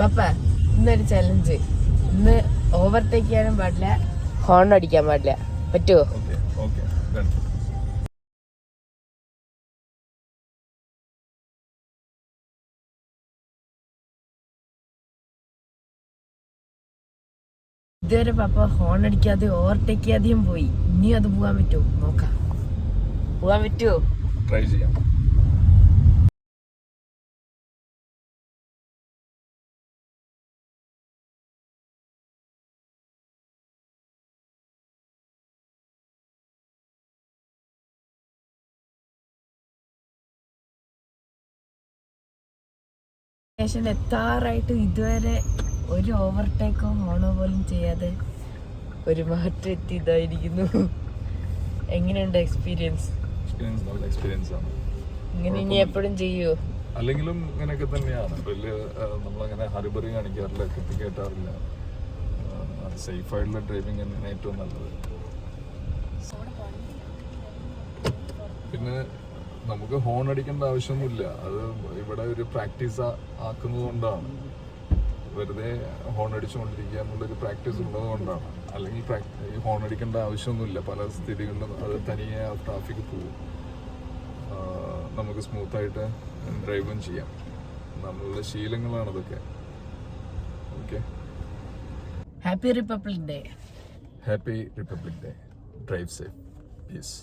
പപ്പ ഇന്നൊരു ചലഞ്ച്. ഇന്ന് ഓവർടേക്ക് ചെയ്യാനും പാടില്ല, ഹോൺ അടിക്കാൻ പാടില്ല. പറ്റുമോ? ഇതുവരെ പപ്പ ഹോൺ അടിക്കാതെ ഓവർടേക്ക് ചെയ്യാതെയും പോയി. ഇനി അത് പോകാൻ പറ്റുമോ നോക്കാം. പോകാൻ പറ്റുമോ? ട്രൈ ചെയ്യാം. സ്റ്റേഷൻ എത്താറായിട്ട് ഇതുവരെ ഒരു ഓവർടേക്കോ ഹോണോ പോലും ചെയ്യാതെ ഒരു മാറ്റം എത്തി ഇതായിരിക്കുന്നു. എങ്ങനെയുണ്ട് എക്സ്പീരിയൻസ്? നല്ല എക്സ്പീരിയൻസ് ആണ്. ഇങ്ങനെ ഇനി എപ്പോഴും ചെയ്യുമോ? അല്ലെങ്കിലും ഇങ്ങനെയൊക്കെ തന്നെയാണ്. വലിയ നമ്മളങ്ങനെ ഹറിബറി കാണിക്കാറില്ല, കെട്ടിക്കേറ്റാറില്ല. സേഫായിട്ടുള്ള ഡ്രൈവിംഗ് തന്നെയാണ് ഏറ്റവും നല്ലത്. പിന്നെ നമുക്ക് ഹോൺ അടിക്കേണ്ട ആവശ്യമൊന്നുമില്ല. അത് ഇവിടെ ഒരു പ്രാക്ടീസ് ആക്കുന്നത് കൊണ്ടാണ്. വെറുതെ ഹോൺ അടിച്ചുകൊണ്ടിരിക്കുക എന്നുള്ളൊരു പ്രാക്ടീസ് ഉള്ളത് കൊണ്ടാണ്. അല്ലെങ്കിൽ ഈ ഹോൺ അടിക്കേണ്ട ആവശ്യമൊന്നുമില്ല. പല സ്ഥിതികളിലും അത് തനിയെ ആ ട്രാഫിക് പോകും. നമുക്ക് സ്മൂത്തായിട്ട് ഡ്രൈവും ചെയ്യാം. നമ്മളുടെ ശീലങ്ങളാണ് അതൊക്കെ. Okay, happy Republic Day. Happy Republic Day. Drive safe. Piece.